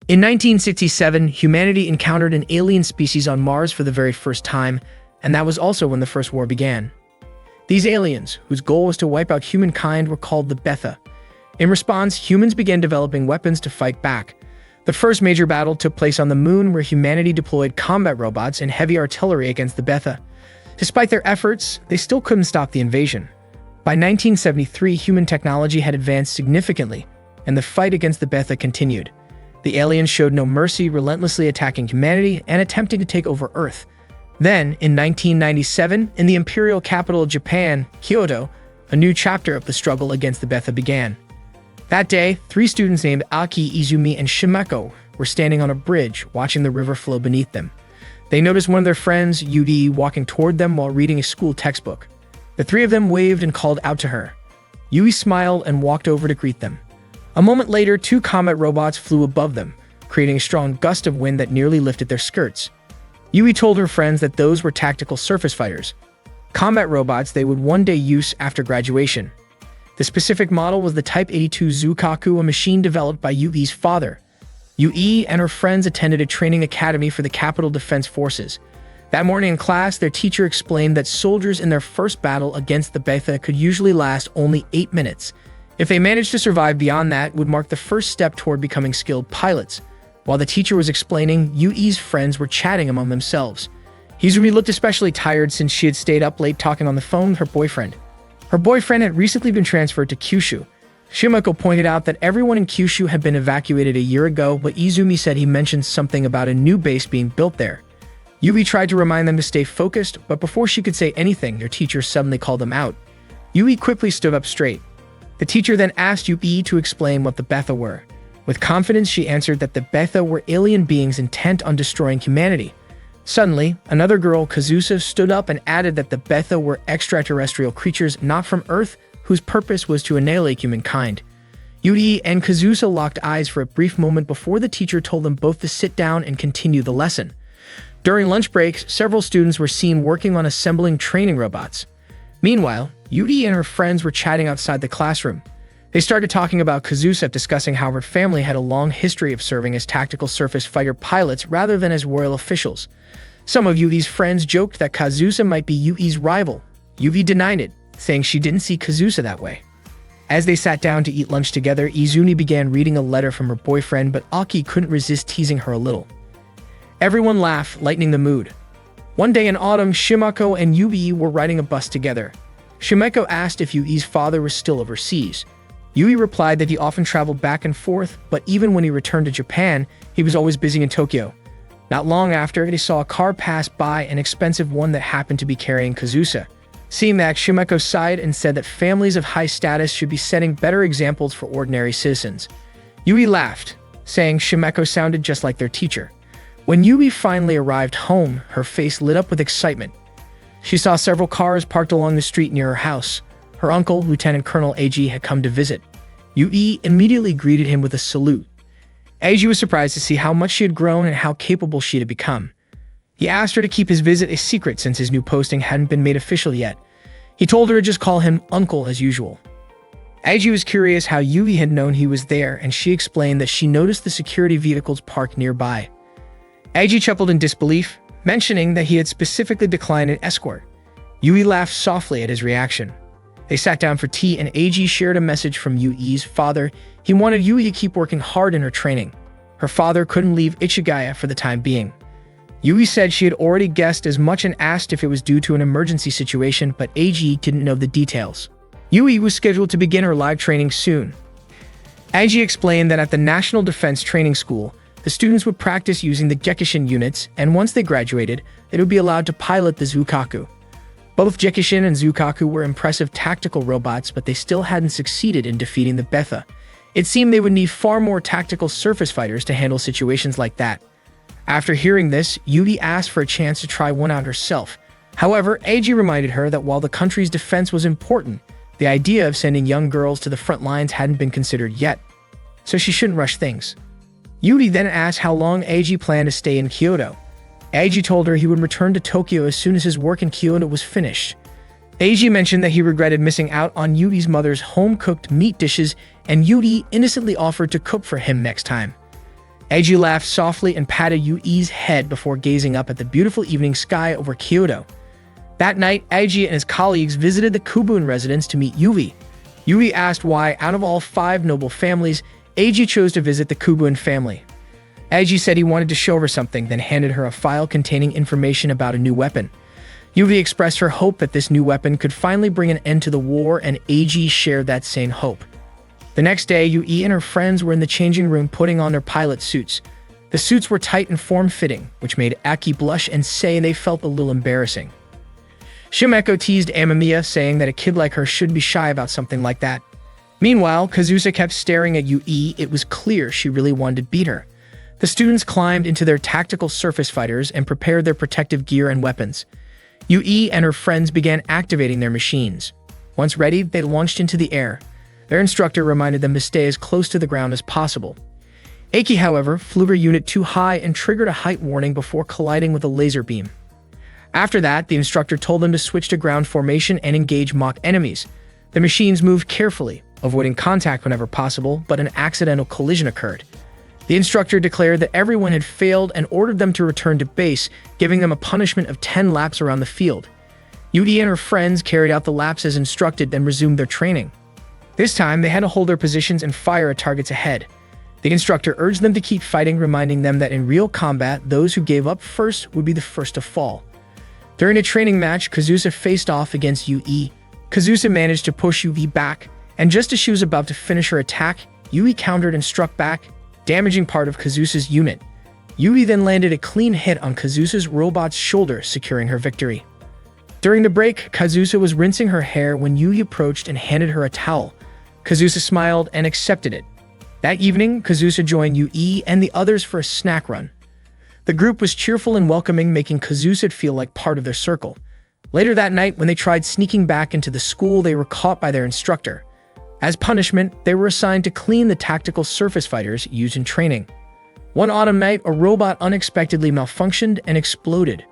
In 1967, humanity encountered an alien species on Mars for the very first time, and that was also when the First War began. These aliens, whose goal was to wipe out humankind, were called the Betha. In response, humans began developing weapons to fight back. The first major battle took place on the Moon, where humanity deployed combat robots and heavy artillery against the Betha. Despite their efforts, they still couldn't stop the invasion. By 1973, human technology had advanced significantly, and the fight against the Betha continued. The aliens showed no mercy, relentlessly attacking humanity and attempting to take over Earth. Then, in 1997, in the imperial capital of Japan, Kyoto, a new chapter of the struggle against the Betha began. That day, 3 students named Aki, Izumi, and Shimeko were standing on a bridge, watching the river flow beneath them. They noticed one of their friends, Yuri, walking toward them while reading a school textbook. The 3 of them waved and called out to her. Yui smiled and walked over to greet them. A moment later, 2 combat robots flew above them, creating a strong gust of wind that nearly lifted their skirts. Yui told her friends that those were tactical surface fighters, combat robots they would one day use after graduation. The specific model was the Type 82 Zukaku, a machine developed by Yui's father. Yui and her friends attended a training academy for the Capital Defense Forces. That morning in class, their teacher explained that soldiers in their first battle against the Betha could usually last only 8 minutes. If they managed to survive beyond that, it would mark the first step toward becoming skilled pilots. While the teacher was explaining, Yui's friends were chatting among themselves. Izumi looked especially tired since she had stayed up late talking on the phone with her boyfriend. Her boyfriend had recently been transferred to Kyushu. Shimeko pointed out that everyone in Kyushu had been evacuated a year ago, but Izumi said he mentioned something about a new base being built there. Yui tried to remind them to stay focused, but before she could say anything, their teacher suddenly called them out. Yui quickly stood up straight. The teacher then asked Yui to explain what the Betha were. With confidence, she answered that the Betha were alien beings intent on destroying humanity. Suddenly, another girl, Kazusa, stood up and added that the Betha were extraterrestrial creatures not from Earth, whose purpose was to annihilate humankind. Yui and Kazusa locked eyes for a brief moment before the teacher told them both to sit down and continue the lesson. During lunch breaks, several students were seen working on assembling training robots. Meanwhile, Yui and her friends were chatting outside the classroom. They started talking about Kazusa, discussing how her family had a long history of serving as tactical surface fighter pilots rather than as royal officials. Some of Yui's friends joked that Kazusa might be Yui's rival. Yui denied it, saying she didn't see Kazusa that way. As they sat down to eat lunch together, Izumi began reading a letter from her boyfriend, but Aki couldn't resist teasing her a little. Everyone laughed, lightening the mood. One day in autumn, Shimeko and Yui were riding a bus together. Shimeko asked if Yui's father was still overseas. Yui replied that he often traveled back and forth, but even when he returned to Japan, he was always busy in Tokyo. Not long after, they saw a car pass by, an expensive one that happened to be carrying Kazusa. Seeing that, Shimeko sighed and said that families of high status should be setting better examples for ordinary citizens. Yui laughed, saying Shimeko sounded just like their teacher. When Yui finally arrived home, her face lit up with excitement. She saw several cars parked along the street near her house. Her uncle, Lieutenant Colonel Eiji, had come to visit. Yui immediately greeted him with a salute. Eiji was surprised to see how much she had grown and how capable she had become. He asked her to keep his visit a secret since his new posting hadn't been made official yet. He told her to just call him Uncle as usual. Eiji was curious how Yui had known he was there, and she explained that she noticed the security vehicles parked nearby. Eiji chuckled in disbelief, mentioning that he had specifically declined an escort. Yui laughed softly at his reaction. They sat down for tea, and Eiji shared a message from Yui's father. He wanted Yui to keep working hard in her training. Her father couldn't leave Ichigaya for the time being. Yui said she had already guessed as much and asked if it was due to an emergency situation, but Eiji didn't know the details. Yui was scheduled to begin her live training soon. Eiji explained that at the National Defense Training School, the students would practice using the Gekishin units, and once they graduated, they would be allowed to pilot the Zukaku. Both Gekishin and Zukaku were impressive tactical robots, but they still hadn't succeeded in defeating the Betha. It seemed they would need far more tactical surface fighters to handle situations like that. After hearing this, Yui asked for a chance to try one out herself. However, Eiji reminded her that while the country's defense was important, the idea of sending young girls to the front lines hadn't been considered yet, so she shouldn't rush things. Yui then asked how long Eiji planned to stay in Kyoto. Eiji told her he would return to Tokyo as soon as his work in Kyoto was finished. Eiji mentioned that he regretted missing out on Yui's mother's home-cooked meat dishes, and Yui innocently offered to cook for him next time. Eiji laughed softly and patted Yui's head before gazing up at the beautiful evening sky over Kyoto. That night, Eiji and his colleagues visited the Kubun residence to meet Yui. Yui asked why, out of all 5 noble families, Eiji chose to visit the Kubun family. Eiji said he wanted to show her something, then handed her a file containing information about a new weapon. Yui expressed her hope that this new weapon could finally bring an end to the war, and Eiji shared that same hope. The next day, Yui and her friends were in the changing room putting on their pilot suits. The suits were tight and form-fitting, which made Aki blush and say they felt a little embarrassing. Shimeko teased Amamiya, saying that a kid like her should be shy about something like that. Meanwhile, Kazusa kept staring at Yui. It was clear she really wanted to beat her. The students climbed into their tactical surface fighters and prepared their protective gear and weapons. Yui and her friends began activating their machines. Once ready, they launched into the air. Their instructor reminded them to stay as close to the ground as possible. Aki, however, flew her unit too high and triggered a height warning before colliding with a laser beam. After that, the instructor told them to switch to ground formation and engage mock enemies. The machines moved carefully, avoiding contact whenever possible, but an accidental collision occurred. The instructor declared that everyone had failed and ordered them to return to base, giving them a punishment of 10 laps around the field. Yui and her friends carried out the laps as instructed, then resumed their training. This time, they had to hold their positions and fire at targets ahead. The instructor urged them to keep fighting, reminding them that in real combat, those who gave up first would be the first to fall. During a training match, Kazusa faced off against Yui. Kazusa managed to push Yui back, and just as she was about to finish her attack, Yui countered and struck back, damaging part of Kazusa's unit. Yui then landed a clean hit on Kazusa's robot's shoulder, securing her victory. During the break, Kazusa was rinsing her hair when Yui approached and handed her a towel. Kazusa smiled and accepted it. That evening, Kazusa joined Yui and the others for a snack run. The group was cheerful and welcoming, making Kazusa feel like part of their circle. Later that night, when they tried sneaking back into the school, they were caught by their instructor. As punishment, they were assigned to clean the tactical surface fighters used in training. One autumn night, a robot unexpectedly malfunctioned and exploded.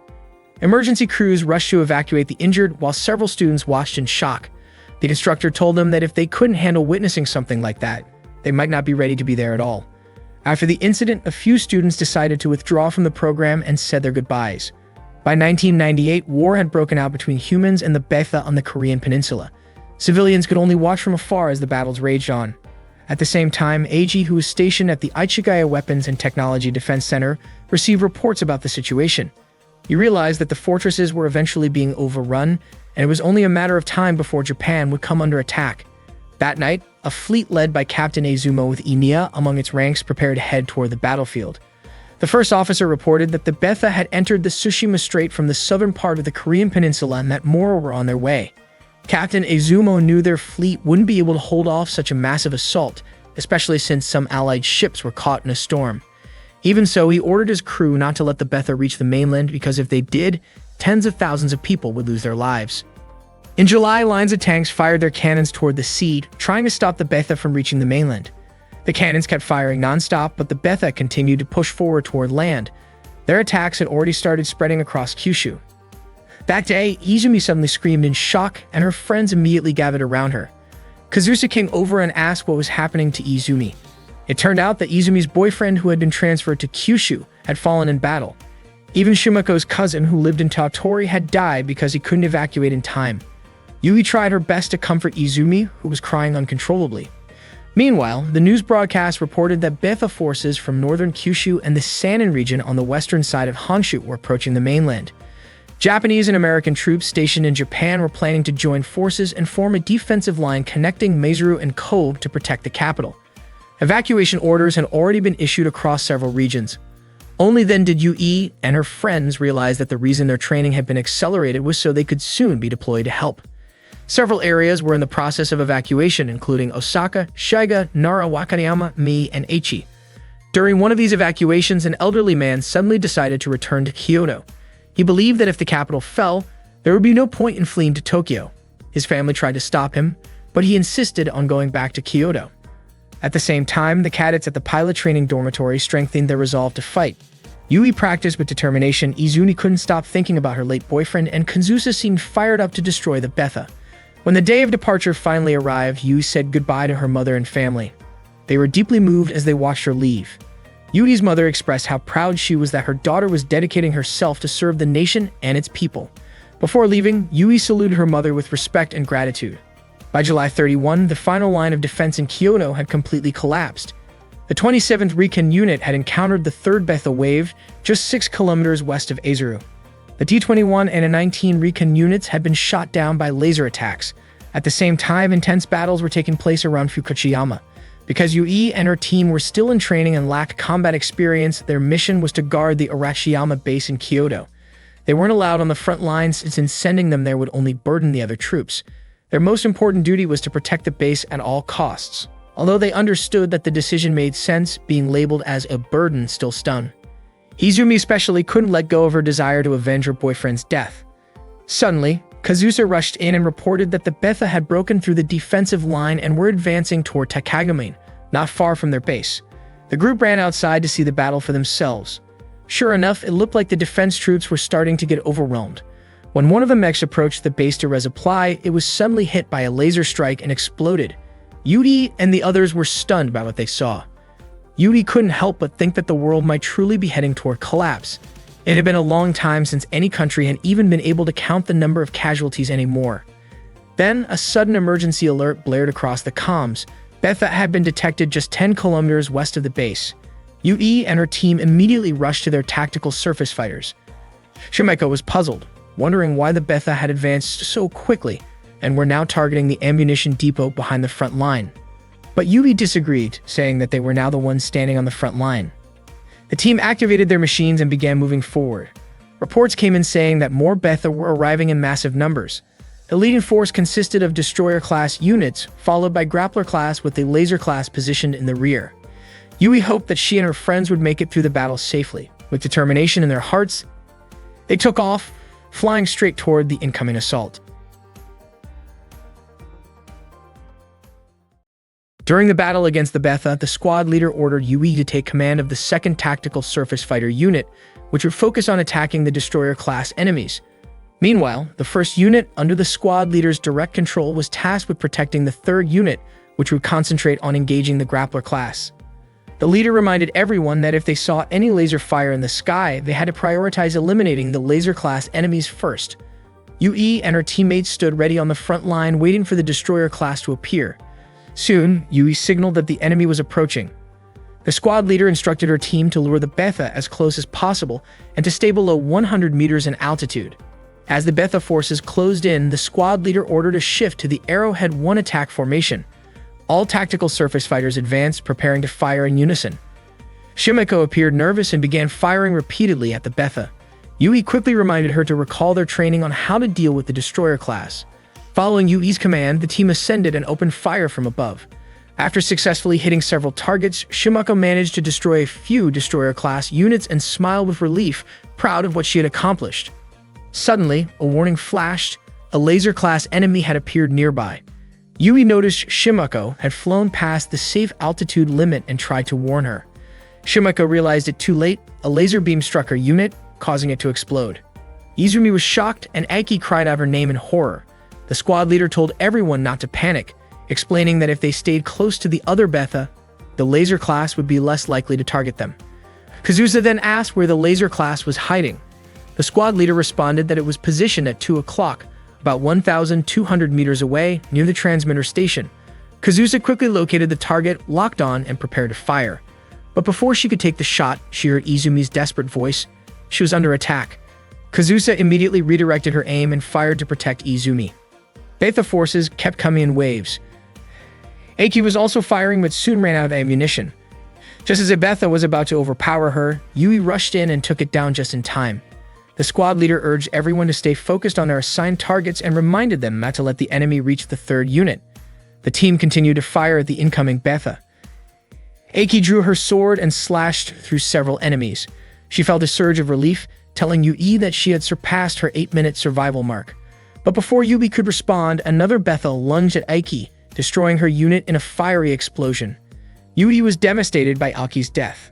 Emergency crews rushed to evacuate the injured, while several students watched in shock. The instructor told them that if they couldn't handle witnessing something like that, they might not be ready to be there at all. After the incident, a few students decided to withdraw from the program and said their goodbyes. By 1998, war had broken out between humans and the Betha on the Korean peninsula. Civilians could only watch from afar as the battles raged on. At the same time, Eiji, who was stationed at the Ichigaya Weapons and Technology Defense Center, received reports about the situation. He realized that the fortresses were eventually being overrun, and it was only a matter of time before Japan would come under attack. That night, a fleet led by Captain Izumo with Emiya among its ranks prepared to head toward the battlefield. The first officer reported that the Betha had entered the Tsushima Strait from the southern part of the Korean peninsula and that more were on their way. Captain Izumo knew their fleet wouldn't be able to hold off such a massive assault, especially since some allied ships were caught in a storm. Even so, he ordered his crew not to let the Betha reach the mainland, because if they did, tens of thousands of people would lose their lives. In July, lines of tanks fired their cannons toward the sea, trying to stop the Betha from reaching the mainland. The cannons kept firing non-stop, but the Betha continued to push forward toward land. Their attacks had already started spreading across Kyushu. That day, Izumi suddenly screamed in shock, and her friends immediately gathered around her. Kazusa came over and asked what was happening to Izumi. It turned out that Izumi's boyfriend, who had been transferred to Kyushu, had fallen in battle. Even Shimeko's cousin, who lived in Tottori, had died because he couldn't evacuate in time. Yui tried her best to comfort Izumi, who was crying uncontrollably. Meanwhile, the news broadcast reported that Betha forces from northern Kyushu and the Sanin region on the western side of Honshu were approaching the mainland. Japanese and American troops stationed in Japan were planning to join forces and form a defensive line connecting Maizuru and Kobe to protect the capital. Evacuation orders had already been issued across several regions. Only then did Yui and her friends realize that the reason their training had been accelerated was so they could soon be deployed to help. Several areas were in the process of evacuation, including Osaka, Shiga, Nara, Wakayama, Mie, and Aichi. During one of these evacuations, an elderly man suddenly decided to return to Kyoto. He believed that if the capital fell, there would be no point in fleeing to Tokyo. His family tried to stop him, but he insisted on going back to Kyoto. At the same time, the cadets at the pilot training dormitory strengthened their resolve to fight. Yui practiced with determination, Izumi couldn't stop thinking about her late boyfriend, and Kazusa seemed fired up to destroy the Betha. When the day of departure finally arrived, Yui said goodbye to her mother and family. They were deeply moved as they watched her leave. Yui's mother expressed how proud she was that her daughter was dedicating herself to serve the nation and its people. Before leaving, Yui saluted her mother with respect and gratitude. By July 31, the final line of defense in Kyoto had completely collapsed. The 27th Recon Unit had encountered the 3rd Betha wave just 6 kilometers west of Azuru. The D-21 and A-19 Recon units had been shot down by laser attacks. At the same time, intense battles were taking place around Fukuchiyama. Because Yui and her team were still in training and lacked combat experience, their mission was to guard the Arashiyama base in Kyoto. They weren't allowed on the front lines since sending them there would only burden the other troops. Their most important duty was to protect the base at all costs. Although they understood that the decision made sense, being labeled as a burden still stung. Izumi especially couldn't let go of her desire to avenge her boyfriend's death. Suddenly, Kazusa rushed in and reported that the Betha had broken through the defensive line and were advancing toward Takagame, not far from their base. The group ran outside to see the battle for themselves. Sure enough, it looked like the defense troops were starting to get overwhelmed. When one of the mechs approached the base to resupply, it was suddenly hit by a laser strike and exploded. Yui and the others were stunned by what they saw. Yui couldn't help but think that the world might truly be heading toward collapse. It had been a long time since any country had even been able to count the number of casualties anymore. Then, a sudden emergency alert blared across the comms. Betha had been detected just 10 kilometers west of the base. Yui and her team immediately rushed to their tactical surface fighters. Shimeko was puzzled, wondering why the Betha had advanced so quickly and were now targeting the ammunition depot behind the front line. But Yui disagreed, saying that they were now the ones standing on the front line. The team activated their machines and began moving forward. Reports came in saying that more Betha were arriving in massive numbers. The leading force consisted of destroyer-class units, followed by grappler-class with the laser-class positioned in the rear. Yui hoped that she and her friends would make it through the battle safely. With determination in their hearts, they took off, flying straight toward the incoming assault. During the battle against the Betha, the squad leader ordered Yui to take command of the 2nd Tactical Surface Fighter Unit, which would focus on attacking the destroyer-class enemies. Meanwhile, the 1st unit, under the squad leader's direct control, was tasked with protecting the 3rd unit, which would concentrate on engaging the grappler class. The leader reminded everyone that if they saw any laser fire in the sky, they had to prioritize eliminating the laser-class enemies first. Yui and her teammates stood ready on the front line, waiting for the destroyer class to appear. Soon, Yui signaled that the enemy was approaching. The squad leader instructed her team to lure the Betha as close as possible and to stay below 100 meters in altitude. As the Betha forces closed in, the squad leader ordered a shift to the Arrowhead 1 attack formation. All tactical surface fighters advanced, preparing to fire in unison. Shimeko appeared nervous and began firing repeatedly at the Betha. Yui quickly reminded her to recall their training on how to deal with the destroyer class. Following Yui's command, the team ascended and opened fire from above. After successfully hitting several targets, Shimeko managed to destroy a few destroyer-class units and smiled with relief, proud of what she had accomplished. Suddenly, a warning flashed. A laser-class enemy had appeared nearby. Yui noticed Shimeko had flown past the safe altitude limit and tried to warn her. Shimeko realized it too late. A laser beam struck her unit, causing it to explode. Izumi was shocked, and Aiki cried out her name in horror. The squad leader told everyone not to panic, explaining that if they stayed close to the other Betha, the laser class would be less likely to target them. Kazusa then asked where the laser class was hiding. The squad leader responded that it was positioned at 2 o'clock, about 1,200 meters away, near the transmitter station. Kazusa quickly located the target, locked on, and prepared to fire. But before she could take the shot, she heard Izumi's desperate voice. She was under attack. Kazusa immediately redirected her aim and fired to protect Izumi. Betha forces kept coming in waves. Aiki was also firing but soon ran out of ammunition. Just as Betha was about to overpower her, Yui rushed in and took it down just in time. The squad leader urged everyone to stay focused on their assigned targets and reminded them not to let the enemy reach the 3rd unit. The team continued to fire at the incoming Betha. Aiki drew her sword and slashed through several enemies. She felt a surge of relief, telling Yui that she had surpassed her 8-minute survival mark. But before Yui could respond, another Betha lunged at Aiki, destroying her unit in a fiery explosion. Yui was devastated by Aiki's death.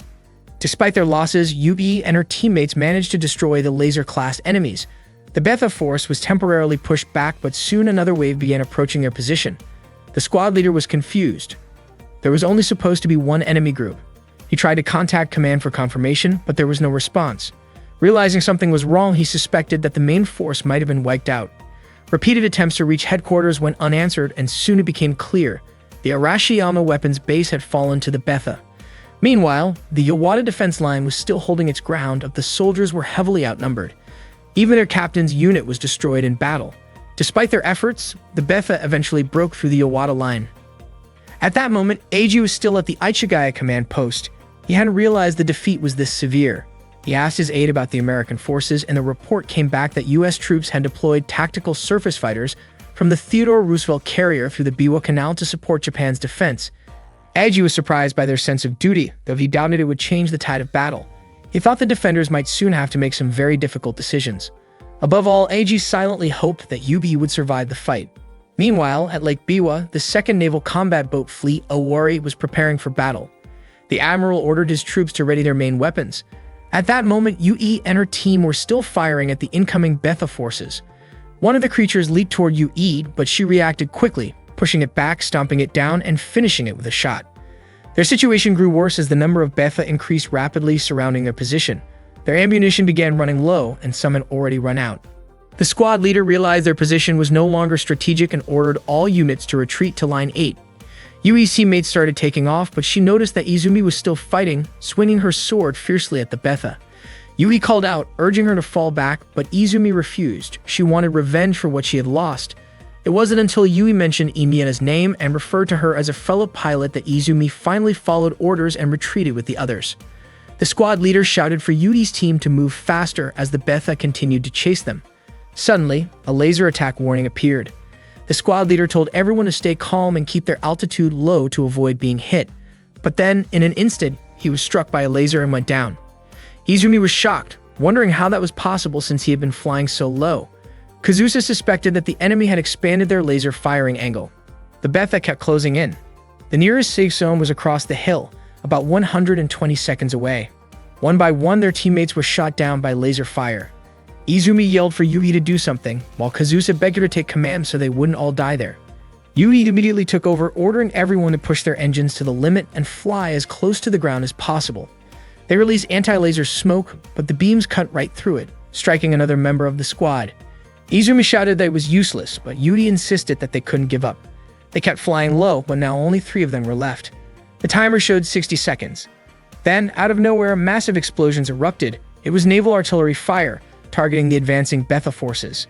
Despite their losses, Yui and her teammates managed to destroy the laser-class enemies. The Betha force was temporarily pushed back, but soon another wave began approaching their position. The squad leader was confused. There was only supposed to be one enemy group. He tried to contact command for confirmation, but there was no response. Realizing something was wrong, he suspected that the main force might have been wiped out. Repeated attempts to reach headquarters went unanswered, and soon it became clear the Arashiyama weapons base had fallen to the Betha. Meanwhile, the Yawata defense line was still holding its ground, but the soldiers were heavily outnumbered. Even their captain's unit was destroyed in battle. Despite their efforts, the Betha eventually broke through the Yawata line. At that moment, Eiji was still at the Ichigaya command post. He hadn't realized the defeat was this severe. He asked his aide about the American forces, and the report came back that U.S. troops had deployed tactical surface fighters from the Theodore Roosevelt carrier through the Biwa Canal to support Japan's defense. Eiji was surprised by their sense of duty, though he doubted it would change the tide of battle. He thought the defenders might soon have to make some very difficult decisions. Above all, Eiji silently hoped that UB would survive the fight. Meanwhile, at Lake Biwa, the 2nd Naval Combat Boat Fleet, Owari, was preparing for battle. The admiral ordered his troops to ready their main weapons. At that moment, Yui and her team were still firing at the incoming Betha forces. One of the creatures leaped toward Yui, but she reacted quickly, pushing it back, stomping it down, and finishing it with a shot. Their situation grew worse as the number of Betha increased rapidly surrounding their position. Their ammunition began running low, and some had already run out. The squad leader realized their position was no longer strategic and ordered all units to retreat to Line 8. Yui's teammates started taking off, but she noticed that Izumi was still fighting, swinging her sword fiercely at the Betha. Yui called out, urging her to fall back, but Izumi refused. She wanted revenge for what she had lost. It wasn't until Yui mentioned Imiena's name and referred to her as a fellow pilot that Izumi finally followed orders and retreated with the others. The squad leader shouted for Yui's team to move faster as the Betha continued to chase them. Suddenly, a laser attack warning appeared. The squad leader told everyone to stay calm and keep their altitude low to avoid being hit. But then, in an instant, he was struck by a laser and went down. Izumi was shocked, wondering how that was possible since he had been flying so low. Kazusa suspected that the enemy had expanded their laser firing angle. The Betha kept closing in. The nearest safe zone was across the hill, about 120 seconds away. One by one, their teammates were shot down by laser fire. Izumi yelled for Yui to do something, while Kazusa begged her to take command so they wouldn't all die there. Yui immediately took over, ordering everyone to push their engines to the limit and fly as close to the ground as possible. They released anti-laser smoke, but the beams cut right through it, striking another member of the squad. Izumi shouted that it was useless, but Yui insisted that they couldn't give up. They kept flying low, but now only 3 of them were left. The timer showed 60 seconds. Then, out of nowhere, massive explosions erupted. It was naval artillery fire, targeting the advancing Betha forces.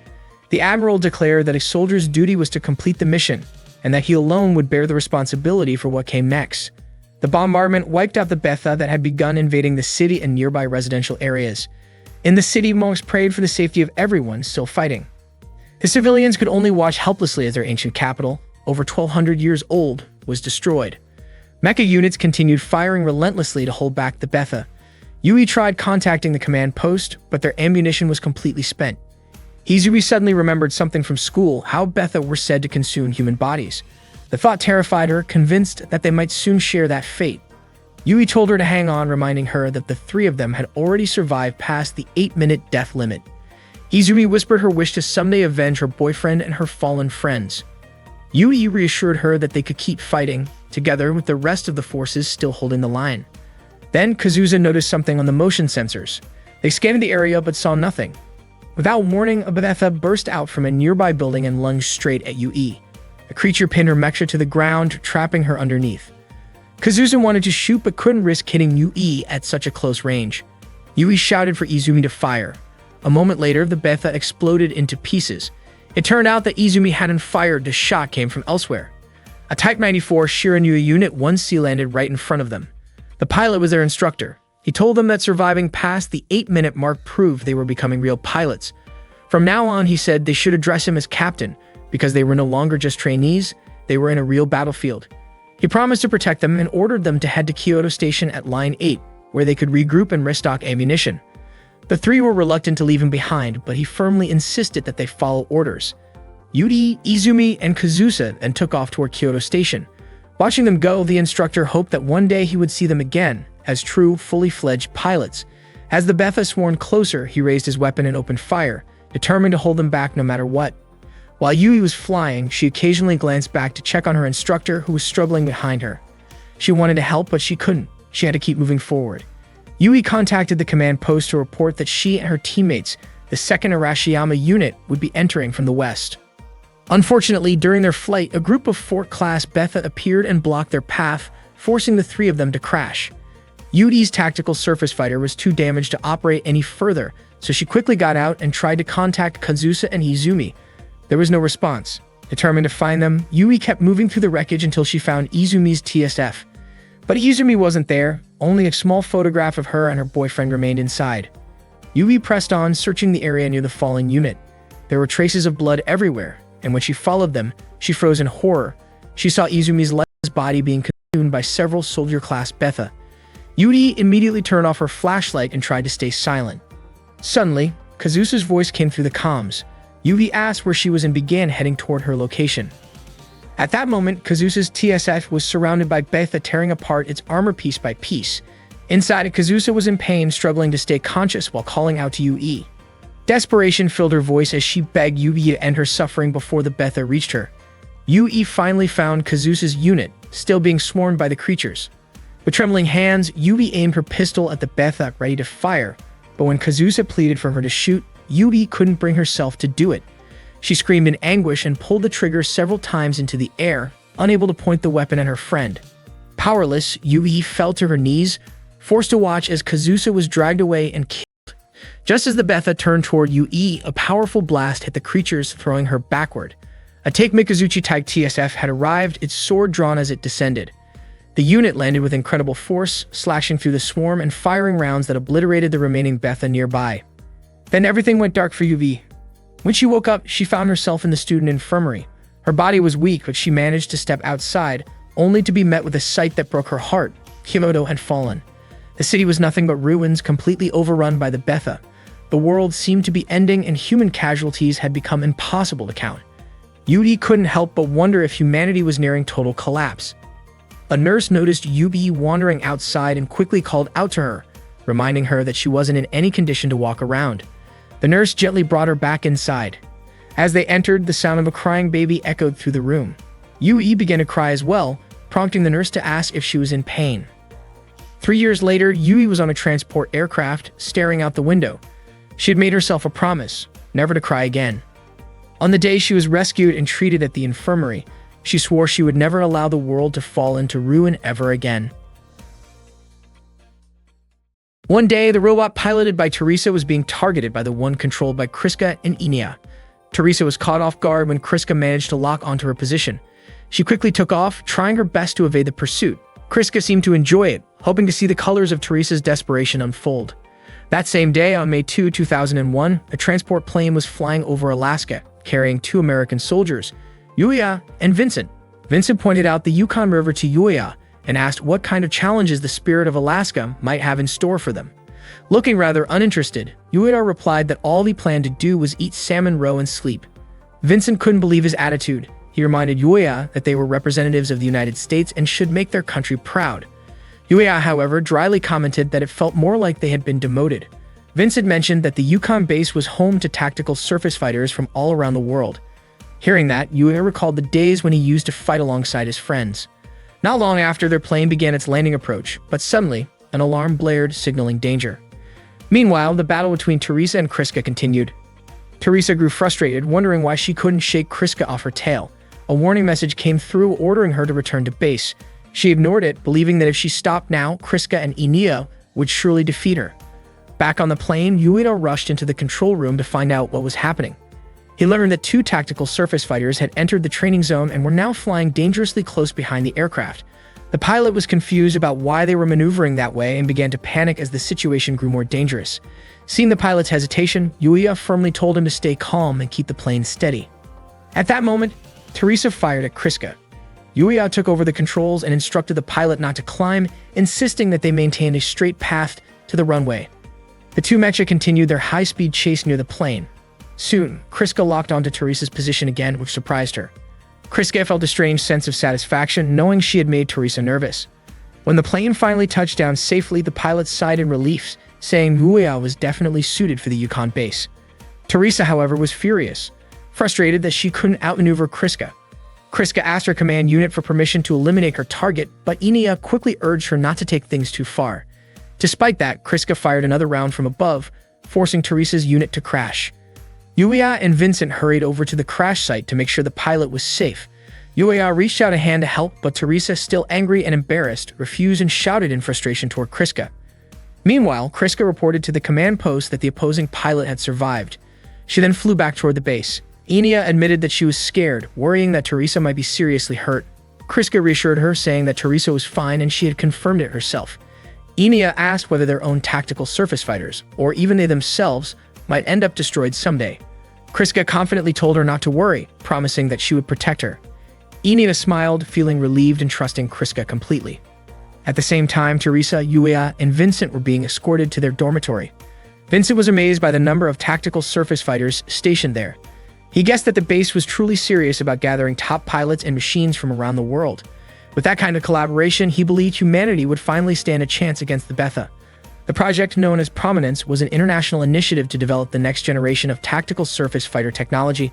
The admiral declared that a soldier's duty was to complete the mission, and that he alone would bear the responsibility for what came next. The bombardment wiped out the Betha that had begun invading the city and nearby residential areas. In the city, monks prayed for the safety of everyone still fighting. The civilians could only watch helplessly as their ancient capital, over 1,200 years old, was destroyed. Mecha units continued firing relentlessly to hold back the Betha. Yui tried contacting the command post, but their ammunition was completely spent. Izumi suddenly remembered something from school, how Betha were said to consume human bodies. The thought terrified her, convinced that they might soon share that fate. Yui told her to hang on, reminding her that the 3 of them had already survived past the 8-minute death limit. Izumi whispered her wish to someday avenge her boyfriend and her fallen friends. Yui reassured her that they could keep fighting, together with the rest of the forces still holding the line. Then Kazusa noticed something on the motion sensors. They scanned the area but saw nothing. Without warning, a Betha burst out from a nearby building and lunged straight at Yui. The creature pinned her mecha to the ground, trapping her underneath. Kazusa wanted to shoot but couldn't risk hitting Yui at such a close range. Yui shouted for Izumi to fire. A moment later, the Betha exploded into pieces. It turned out that Izumi hadn't fired, the shot came from elsewhere. A Type 94 Shiranui Unit 1C landed right in front of them. The pilot was their instructor. He told them that surviving past the 8-minute mark proved they were becoming real pilots. From now on, he said they should address him as captain, because they were no longer just trainees, they were in a real battlefield. He promised to protect them and ordered them to head to Kyoto Station at Line 8, where they could regroup and restock ammunition. The 3 were reluctant to leave him behind, but he firmly insisted that they follow orders. Yui, Izumi, and Kazusa then took off toward Kyoto Station. Watching them go, the instructor hoped that one day he would see them again, as true, fully fledged pilots. As the Betha swarmed closer, he raised his weapon and opened fire, determined to hold them back no matter what. While Yui was flying, she occasionally glanced back to check on her instructor, who was struggling behind her. She wanted to help, but she couldn't. she had to keep moving forward. Yui contacted the command post to report that she and her teammates, the 2nd Arashiyama unit, would be entering from the west. Unfortunately, during their flight, a group of Fort-class Betha appeared and blocked their path, forcing the 3 of them to crash. Yui's tactical surface fighter was too damaged to operate any further, so she quickly got out and tried to contact Kazusa and Izumi. There was no response. Determined to find them, Yui kept moving through the wreckage until she found Izumi's TSF. But Izumi wasn't there, only a small photograph of her and her boyfriend remained inside. Yui pressed on, searching the area near the fallen unit. There were traces of blood everywhere, and when she followed them, she froze in horror. She saw Izumi's lifeless body being consumed by several soldier-class Betha. Yui immediately turned off her flashlight and tried to stay silent. Suddenly, Kazusa's voice came through the comms. Yui asked where she was and began heading toward her location. At that moment, Kazusa's TSF was surrounded by Betha, tearing apart its armor piece by piece. Inside, Kazusa was in pain, struggling to stay conscious while calling out to Yui. Desperation filled her voice as she begged Yui to end her suffering before the Betha reached her. Yui finally found Kazusa's unit, still being swarmed by the creatures. With trembling hands, Yui aimed her pistol at the Betha, ready to fire, but when Kazusa pleaded for her to shoot, Yui couldn't bring herself to do it. She screamed in anguish and pulled the trigger several times into the air, unable to point the weapon at her friend. Powerless, Yui fell to her knees, forced to watch as Kazusa was dragged away and killed. Just as the Betha turned toward Yui, a powerful blast hit the creatures, throwing her backward. A Take Mikazuchi Type TSF had arrived, its sword drawn as it descended. The unit landed with incredible force, slashing through the swarm and firing rounds that obliterated the remaining Betha nearby. Then everything went dark for Yui. When she woke up, she found herself in the student infirmary. Her body was weak, but she managed to step outside, only to be met with a sight that broke her heart. Kyoto had fallen. The city was nothing but ruins, completely overrun by the Betha. The world seemed to be ending, and human casualties had become impossible to count. Yui couldn't help but wonder if humanity was nearing total collapse. A nurse noticed Yui wandering outside and quickly called out to her, reminding her that she wasn't in any condition to walk around. The nurse gently brought her back inside. As they entered, the sound of a crying baby echoed through the room. Yui began to cry as well, prompting the nurse to ask if she was in pain. 3 years later, Yui was on a transport aircraft, staring out the window. She had made herself a promise, never to cry again. On the day she was rescued and treated at the infirmary, she swore she would never allow the world to fall into ruin ever again. One day, the robot piloted by Teresa was being targeted by the one controlled by Kriska and Inia. Teresa was caught off guard when Kriska managed to lock onto her position. She quickly took off, trying her best to evade the pursuit. Kriska seemed to enjoy it, hoping to see the colors of Teresa's desperation unfold. That same day, on May 2, 2001, a transport plane was flying over Alaska, carrying 2 American soldiers, Yuya and Vincent. Vincent pointed out the Yukon River to Yuya and asked what kind of challenges the Spirit of Alaska might have in store for them. Looking rather uninterested, Yuya replied that all he planned to do was eat salmon roe and sleep. Vincent couldn't believe his attitude. He reminded Yuya that they were representatives of the United States and should make their country proud. Yuya, however, dryly commented that it felt more like they had been demoted. Vincent mentioned that the Yukon base was home to tactical surface fighters from all around the world. Hearing that, Yuya recalled the days when he used to fight alongside his friends. Not long after, their plane began its landing approach, but suddenly, an alarm blared, signaling danger. Meanwhile, the battle between Teresa and Kriska continued. Teresa grew frustrated, wondering why she couldn't shake Kriska off her tail. A warning message came through ordering her to return to base. She ignored it, believing that if she stopped now, Kriska and Inia would surely defeat her. Back on the plane, Yuya rushed into the control room to find out what was happening. He learned that 2 tactical surface fighters had entered the training zone and were now flying dangerously close behind the aircraft. The pilot was confused about why they were maneuvering that way and began to panic as the situation grew more dangerous. Seeing the pilot's hesitation, Yuya firmly told him to stay calm and keep the plane steady. At that moment, Teresa fired at Kriska. Yuya took over the controls and instructed the pilot not to climb, insisting that they maintain a straight path to the runway. The 2 mecha continued their high-speed chase near the plane. Soon, Kriska locked onto Teresa's position again, which surprised her. Kriska felt a strange sense of satisfaction, knowing she had made Teresa nervous. When the plane finally touched down safely, the pilot sighed in relief, saying Yuya was definitely suited for the Yukon base. Teresa, however, was furious, frustrated that she couldn't outmaneuver Kriska. Kriska asked her command unit for permission to eliminate her target, but Enia quickly urged her not to take things too far. Despite that, Kriska fired another round from above, forcing Teresa's unit to crash. Yuya and Vincent hurried over to the crash site to make sure the pilot was safe. Yuya reached out a hand to help, but Teresa, still angry and embarrassed, refused and shouted in frustration toward Kriska. Meanwhile, Kriska reported to the command post that the opposing pilot had survived. She then flew back toward the base. Enia admitted that she was scared, worrying that Teresa might be seriously hurt. Kriska reassured her, saying that Teresa was fine and she had confirmed it herself. Enia asked whether their own tactical surface fighters, or even they themselves, might end up destroyed someday. Kriska confidently told her not to worry, promising that she would protect her. Enia smiled, feeling relieved and trusting Kriska completely. At the same time, Teresa, Yuya, and Vincent were being escorted to their dormitory. Vincent was amazed by the number of tactical surface fighters stationed there. He guessed that the base was truly serious about gathering top pilots and machines from around the world. With that kind of collaboration, he believed humanity would finally stand a chance against the Betha. The project, known as Prominence, was an international initiative to develop the next generation of tactical surface fighter technology.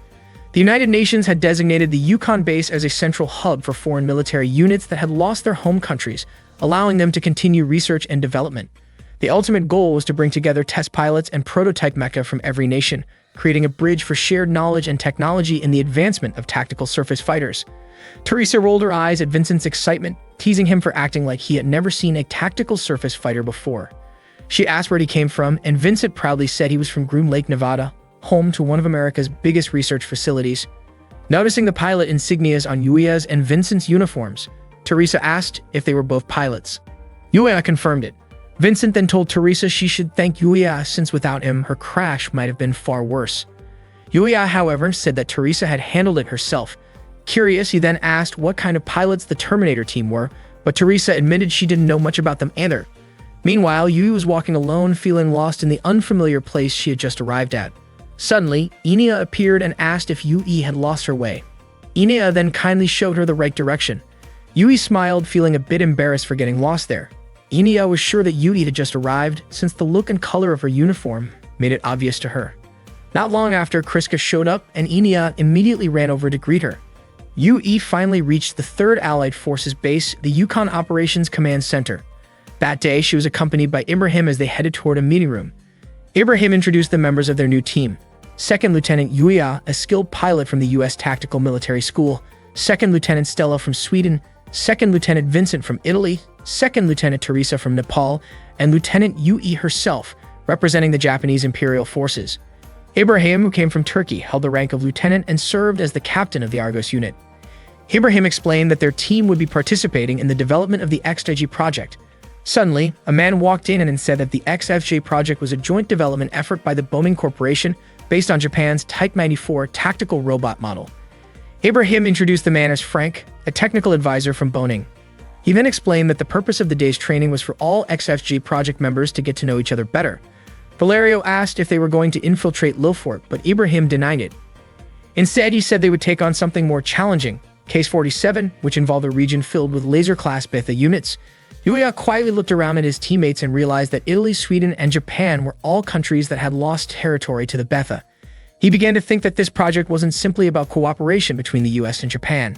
The United Nations had designated the Yukon base as a central hub for foreign military units that had lost their home countries, allowing them to continue research and development. The ultimate goal was to bring together test pilots and prototype mecha from every nation, creating a bridge for shared knowledge and technology in the advancement of tactical surface fighters. Teresa rolled her eyes at Vincent's excitement, teasing him for acting like he had never seen a tactical surface fighter before. She asked where he came from, and Vincent proudly said he was from Groom Lake, Nevada, home to one of America's biggest research facilities. Noticing the pilot insignias on Yuya's and Vincent's uniforms, Teresa asked if they were both pilots. Yuya confirmed it. Vincent then told Teresa she should thank Yuya, since without him, her crash might have been far worse. Yuya, however, said that Teresa had handled it herself. Curious, he then asked what kind of pilots the Terminator team were, but Teresa admitted she didn't know much about them either. Meanwhile, Yui was walking alone, feeling lost in the unfamiliar place she had just arrived at. Suddenly, Enia appeared and asked if Yui had lost her way. Enia then kindly showed her the right direction. Yui smiled, feeling a bit embarrassed for getting lost there. Enia was sure that Yui had just arrived, since the look and color of her uniform made it obvious to her. Not long after, Kriska showed up, and Enia immediately ran over to greet her. Yui finally reached the 3rd Allied Forces base, the Yukon Operations Command Center. That day, she was accompanied by Ibrahim as they headed toward a meeting room. Ibrahim introduced the members of their new team. 2nd Lieutenant Yuya, a skilled pilot from the U.S. Tactical Military School, 2nd Lieutenant Stella from Sweden, 2nd Lieutenant Vincent from Italy, 2nd Lieutenant Teresa from Nepal, and Lieutenant Yui herself, representing the Japanese Imperial Forces. Ibrahim, who came from Turkey, held the rank of lieutenant and served as the captain of the Argos unit. Ibrahim explained that their team would be participating in the development of the XFJ project. Suddenly, a man walked in and said that the XFJ project was a joint development effort by the Boeing Corporation based on Japan's Type 94 tactical robot model. Ibrahim introduced the man as Frank, a technical advisor from Boeing. He then explained that the purpose of the day's training was for all XFJ project members to get to know each other better. Valerio asked if they were going to infiltrate Lilfort, but Ibrahim denied it. Instead, he said they would take on something more challenging, Case 47, which involved a region filled with laser-class Betha units. Yuya quietly looked around at his teammates and realized that Italy, Sweden, and Japan were all countries that had lost territory to the Betha. He began to think that this project wasn't simply about cooperation between the US and Japan.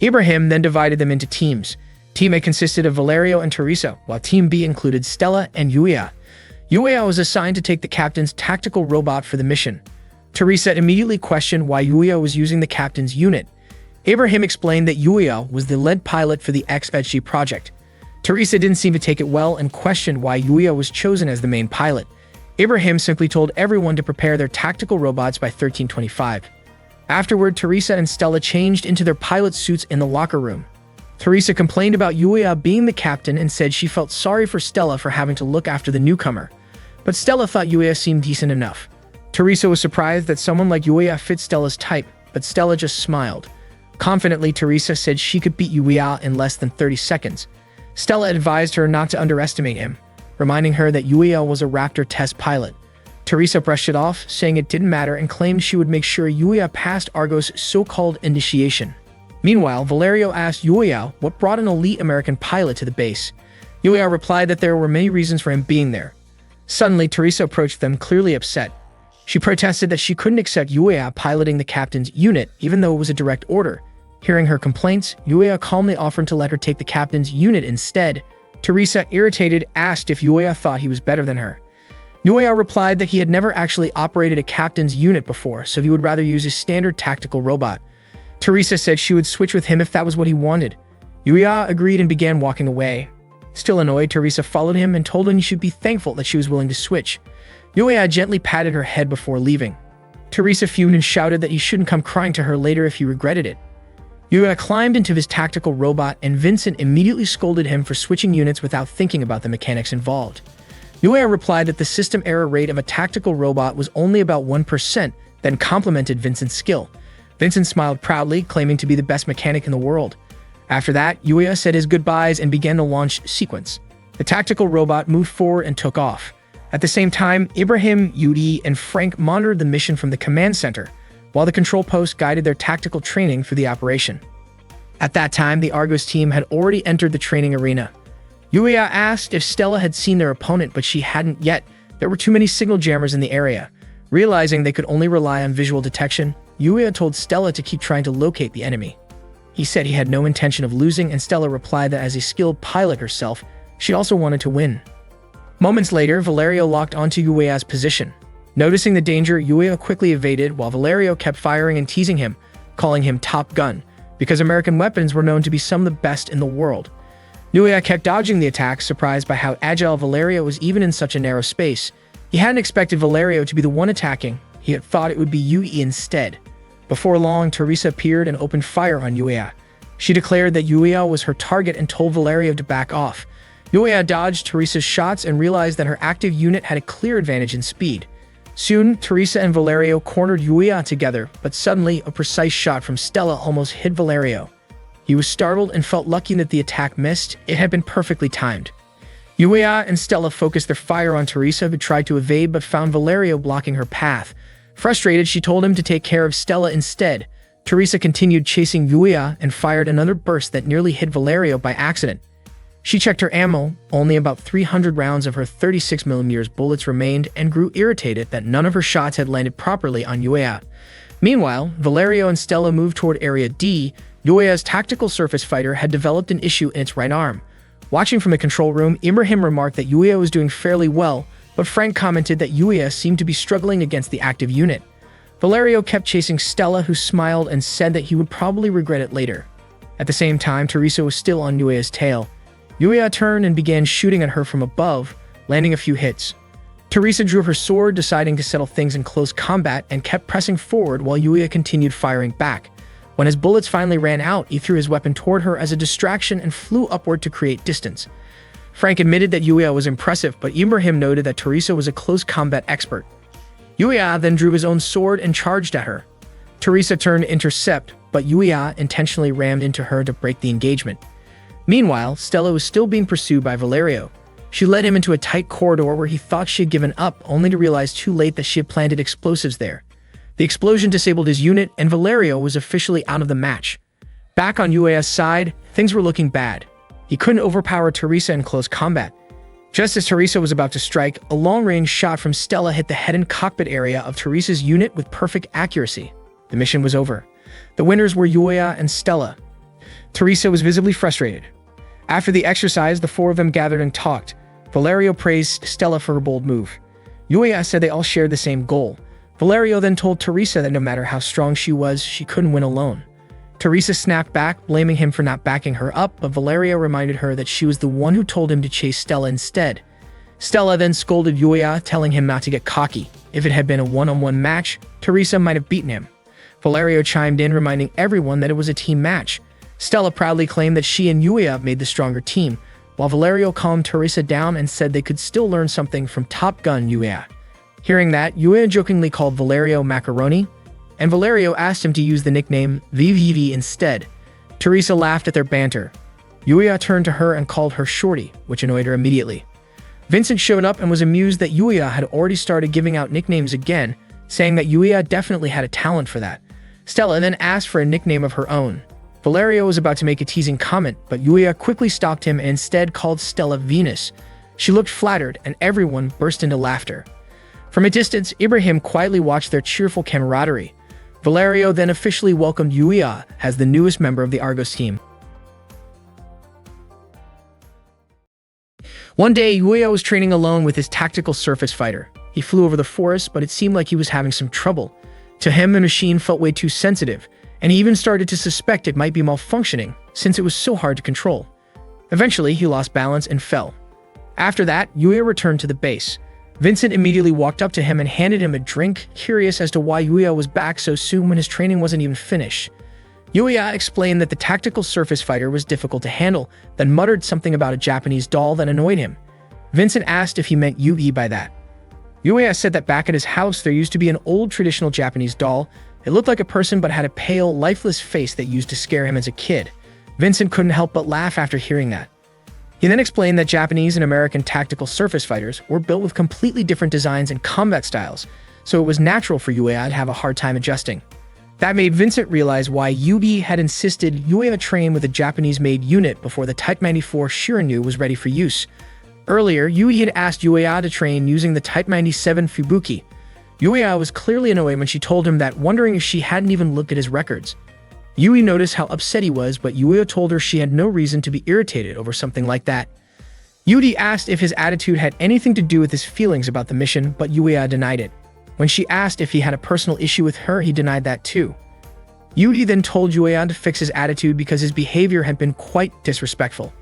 Ibrahim then divided them into teams. Team A consisted of Valerio and Teresa, while Team B included Stella and Yuya. Yuya was assigned to take the captain's tactical robot for the mission. Teresa immediately questioned why Yuya was using the captain's unit. Ibrahim explained that Yuya was the lead pilot for the XFG project. Teresa didn't seem to take it well and questioned why Yuya was chosen as the main pilot. Ibrahim simply told everyone to prepare their tactical robots by 1325. Afterward, Teresa and Stella changed into their pilot suits in the locker room. Teresa complained about Yuya being the captain and said she felt sorry for Stella for having to look after the newcomer. But Stella thought Yuya seemed decent enough. Teresa was surprised that someone like Yuya fit Stella's type, but Stella just smiled. Confidently, Teresa said she could beat Yuya in less than 30 seconds. Stella advised her not to underestimate him, reminding her that Yuya was a Raptor test pilot. Teresa brushed it off, saying it didn't matter, and claimed she would make sure Yuya passed Argos' so-called initiation. Meanwhile, Valerio asked Yuya what brought an elite American pilot to the base. Yuya replied that there were many reasons for him being there. Suddenly, Teresa approached them, clearly upset. She protested that she couldn't accept Yuya piloting the captain's unit, even though it was a direct order. Hearing her complaints, Yuya calmly offered to let her take the captain's unit instead. Teresa, irritated, asked if Yuya thought he was better than her. Yuya replied that he had never actually operated a captain's unit before, so he would rather use his standard tactical robot. Teresa said she would switch with him if that was what he wanted. Yuya agreed and began walking away. Still annoyed, Teresa followed him and told him he should be thankful that she was willing to switch. Yuya gently patted her head before leaving. Teresa fumed and shouted that he shouldn't come crying to her later if he regretted it. Yuya climbed into his tactical robot and Vincent immediately scolded him for switching units without thinking about the mechanics involved. Yuya replied that the system error rate of a tactical robot was only about 1%, then complimented Vincent's skill. Vincent smiled proudly, claiming to be the best mechanic in the world. After that, Yuya said his goodbyes and began the launch sequence. The tactical robot moved forward and took off. At the same time, Ibrahim, Yudi, and Frank monitored the mission from the command center, while the control post guided their tactical training through the operation. At that time, the Argos team had already entered the training arena. Yuya asked if Stella had seen their opponent, but she hadn't yet. There were too many signal jammers in the area. Realizing they could only rely on visual detection, Yuya told Stella to keep trying to locate the enemy. He said he had no intention of losing, and Stella replied that as a skilled pilot herself, she also wanted to win. Moments later, Valerio locked onto Yuya's position. Noticing the danger, Yuya quickly evaded while Valerio kept firing and teasing him, calling him Top Gun, because American weapons were known to be some of the best in the world. Yuya kept dodging the attacks, surprised by how agile Valerio was even in such a narrow space. He hadn't expected Valerio to be the one attacking. He had thought it would be Yui instead. Before long, Teresa appeared and opened fire on Yuya. She declared that Yuya was her target and told Valerio to back off. Yuya dodged Teresa's shots and realized that her active unit had a clear advantage in speed. Soon, Teresa and Valerio cornered Yuya together, but suddenly, a precise shot from Stella almost hit Valerio. He was startled and felt lucky that the attack missed. It had been perfectly timed. Yuya and Stella focused their fire on Teresa, who tried to evade but found Valerio blocking her path. Frustrated, she told him to take care of Stella instead. Teresa continued chasing Yuya and fired another burst that nearly hit Valerio by accident. She checked her ammo. Only about 300 rounds of her 36mm bullets remained and grew irritated that none of her shots had landed properly on Yuya. Meanwhile, Valerio and Stella moved toward Area D. Yuya's tactical surface fighter had developed an issue in its right arm. Watching from the control room, Ibrahim remarked that Yuya was doing fairly well, but Frank commented that Yuya seemed to be struggling against the active unit. Valerio kept chasing Stella, who smiled and said that he would probably regret it later. At the same time, Teresa was still on Yuya's tail. Yuya turned and began shooting at her from above, landing a few hits. Teresa drew her sword, deciding to settle things in close combat, and kept pressing forward while Yuya continued firing back. When his bullets finally ran out, he threw his weapon toward her as a distraction and flew upward to create distance. Frank admitted that Yuya was impressive, but Ibrahim noted that Teresa was a close combat expert. Yuya then drew his own sword and charged at her. Teresa turned to intercept, but Yuya intentionally rammed into her to break the engagement. Meanwhile, Stella was still being pursued by Valerio. She led him into a tight corridor where he thought she had given up, only to realize too late that she had planted explosives there. The explosion disabled his unit, and Valerio was officially out of the match. Back on Yuya's side, things were looking bad. He couldn't overpower Teresa in close combat. Just as Teresa was about to strike, a long-range shot from Stella hit the head and cockpit area of Teresa's unit with perfect accuracy. The mission was over. The winners were Yuya and Stella. Teresa was visibly frustrated. After the exercise, the four of them gathered and talked. Valerio praised Stella for her bold move. Yuya said they all shared the same goal. Valerio then told Teresa that no matter how strong she was, she couldn't win alone. Teresa snapped back, blaming him for not backing her up, but Valerio reminded her that she was the one who told him to chase Stella instead. Stella then scolded Yuya, telling him not to get cocky. If it had been a one-on-one match, Teresa might have beaten him. Valerio chimed in, reminding everyone that it was a team match. Stella proudly claimed that she and Yuya made the stronger team, while Valerio calmed Teresa down and said they could still learn something from Top Gun Yuya. Hearing that, Yuya jokingly called Valerio Macaroni, and Valerio asked him to use the nickname VVV instead. Teresa laughed at their banter. Yuya turned to her and called her Shorty, which annoyed her immediately. Vincent showed up and was amused that Yuya had already started giving out nicknames again, saying that Yuya definitely had a talent for that. Stella then asked for a nickname of her own. Valerio was about to make a teasing comment, but Yuya quickly stopped him and instead called Stella Venus. She looked flattered, and everyone burst into laughter. From a distance, Ibrahim quietly watched their cheerful camaraderie. Valerio then officially welcomed Yuya as the newest member of the Argos team. One day, Yuya was training alone with his tactical surface fighter. He flew over the forest, but it seemed like he was having some trouble. To him, the machine felt way too sensitive, and he even started to suspect it might be malfunctioning, since it was so hard to control. Eventually, he lost balance and fell. After that, Yuya returned to the base. Vincent immediately walked up to him and handed him a drink, curious as to why Yuya was back so soon when his training wasn't even finished. Yuya explained that the tactical surface fighter was difficult to handle, then muttered something about a Japanese doll that annoyed him. Vincent asked if he meant Yugi by that. Yuya said that back at his house there used to be an old traditional Japanese doll. It looked like a person but had a pale, lifeless face that used to scare him as a kid. Vincent couldn't help but laugh after hearing that. He then explained that Japanese and American tactical surface fighters were built with completely different designs and combat styles, so it was natural for Yuya to have a hard time adjusting. That made Vincent realize why Yugi had insisted Yuya train with a Japanese-made unit before the Type 94 Shirinu was ready for use. Earlier, Yugi had asked Yuya to train using the Type 97 Fubuki. Yuya was clearly annoyed when she told him that, wondering if she hadn't even looked at his records. Yui noticed how upset he was, but Yuya told her she had no reason to be irritated over something like that. Yuri asked if his attitude had anything to do with his feelings about the mission, but Yuya denied it. When she asked if he had a personal issue with her, he denied that too. Yuri then told Yuya to fix his attitude because his behavior had been quite disrespectful.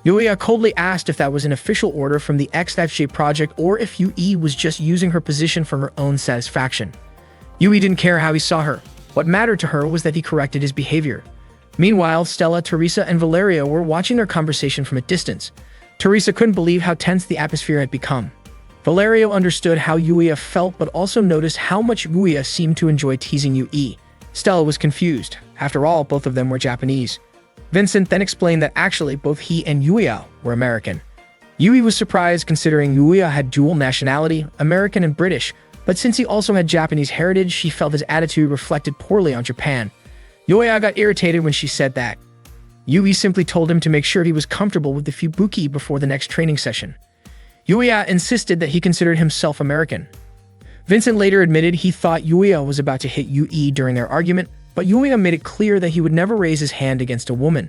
Yuya coldly asked if that was an official order from the XFJ project or if Yui was just using her position for her own satisfaction. Yui didn't care how he saw her. What mattered to her was that he corrected his behavior. Meanwhile, Stella, Teresa, and Valeria were watching their conversation from a distance. Teresa couldn't believe how tense the atmosphere had become. Valerio understood how Yuya felt, but also noticed how much Yuya seemed to enjoy teasing Yui. Stella was confused. After all, both of them were Japanese. Vincent then explained that actually both he and Yuya were American. Yui was surprised considering Yuya had dual nationality, American and British, but since he also had Japanese heritage, she felt his attitude reflected poorly on Japan. Yuya got irritated when she said that. Yui simply told him to make sure he was comfortable with the Fubuki before the next training session. Yuya insisted that he considered himself American. Vincent later admitted he thought Yuya was about to hit Yui during their argument, but Yuya made it clear that he would never raise his hand against a woman.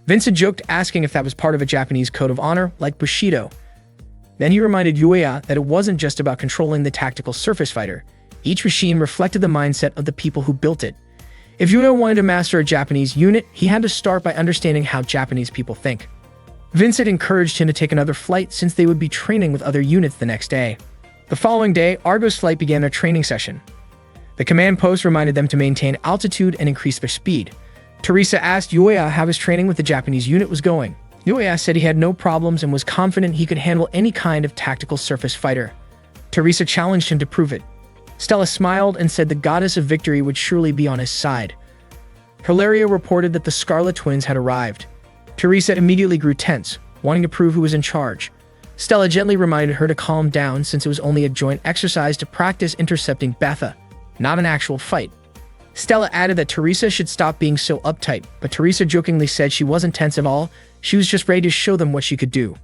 Vincent joked, asking if that was part of a Japanese code of honor, like Bushido. Then he reminded Yuya that it wasn't just about controlling the tactical surface fighter. Each machine reflected the mindset of the people who built it. If Yuya wanted to master a Japanese unit, he had to start by understanding how Japanese people think. Vincent encouraged him to take another flight since they would be training with other units the next day. The following day, Argos flight began their training session. The command post reminded them to maintain altitude and increase their speed. Teresa asked Yuya how his training with the Japanese unit was going. Yuya said he had no problems and was confident he could handle any kind of tactical surface fighter. Teresa challenged him to prove it. Stella smiled and said the goddess of victory would surely be on his side. Hilaria reported that the Scarlet Twins had arrived. Teresa immediately grew tense, wanting to prove who was in charge. Stella gently reminded her to calm down since it was only a joint exercise to practice intercepting Betha, not an actual fight. Stella added that Teresa should stop being so uptight, but Teresa jokingly said she wasn't tense at all, she was just ready to show them what she could do.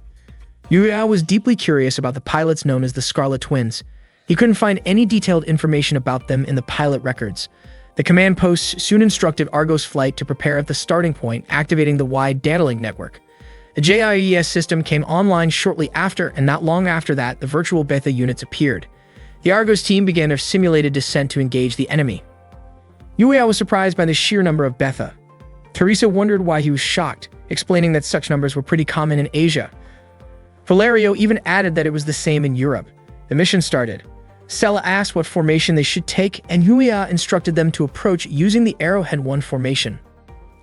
Yuya was deeply curious about the pilots known as the Scarlet Twins. He couldn't find any detailed information about them in the pilot records. The command post soon instructed Argos flight to prepare at the starting point, activating the wide data link network. The JIES system came online shortly after, and not long after that, the virtual Betha units appeared. The Argos team began their simulated descent to engage the enemy. Yuya was surprised by the sheer number of Betha. Teresa wondered why he was shocked, explaining that such numbers were pretty common in Asia. Valerio even added that it was the same in Europe. The mission started. Stella asked what formation they should take, and Yuya instructed them to approach using the Arrowhead 1 formation.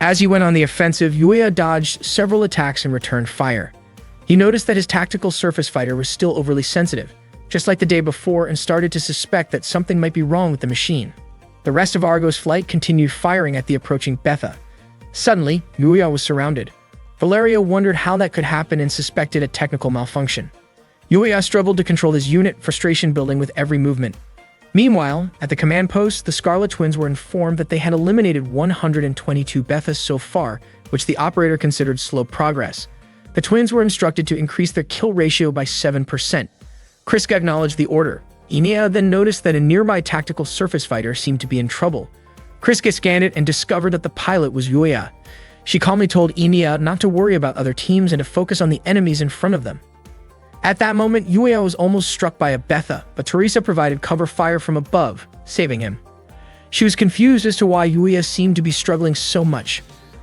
As he went on the offensive, Yuya dodged several attacks and returned fire. He noticed that his tactical surface fighter was still overly sensitive, just like the day before, and started to suspect that something might be wrong with the machine. The rest of Argos flight continued firing at the approaching Betha. Suddenly, Yuya was surrounded. Valerio wondered how that could happen and suspected a technical malfunction. Yuya struggled to control his unit, frustration building with every movement. Meanwhile, at the command post, the Scarlet Twins were informed that they had eliminated 122 Bethas so far, which the operator considered slow progress. The twins were instructed to increase their kill ratio by 7%. Kriska acknowledged the order. Inia then noticed that a nearby tactical surface fighter seemed to be in trouble. Kriska scanned it and discovered that the pilot was Yuya. She calmly told Emiya not to worry about other teams and to focus on the enemies in front of them. At that moment, Yuya was almost struck by a Betha, but Teresa provided cover fire from above, saving him. She was confused as to why Yuya seemed to be struggling so much.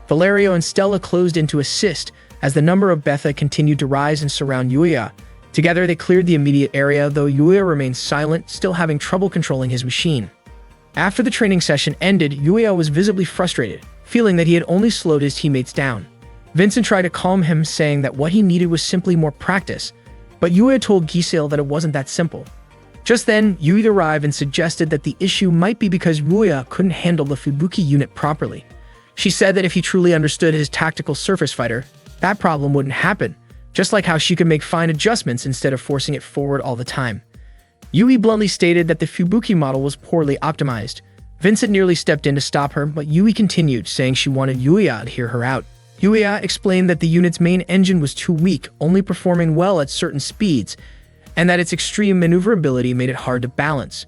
Valerio and Stella closed in to assist as the number of Betha continued to rise and surround Yuya. Together, they cleared the immediate area, though Yuya remained silent, still having trouble controlling his machine. After the training session ended, Yuya was visibly frustrated, feeling that he had only slowed his teammates down. Vincent tried to calm him, saying that what he needed was simply more practice, but Yuya told Giselle that it wasn't that simple. Just then, Yui arrived and suggested that the issue might be because Yuya couldn't handle the Fubuki unit properly. She said that if he truly understood his tactical surface fighter, that problem wouldn't happen, just like how she could make fine adjustments instead of forcing it forward all the time. Yui bluntly stated that the Fubuki model was poorly optimized. Vincent nearly stepped in to stop her, but Yui continued, saying she wanted Yuya to hear her out. Yuya explained that the unit's main engine was too weak, only performing well at certain speeds, and that its extreme maneuverability made it hard to balance.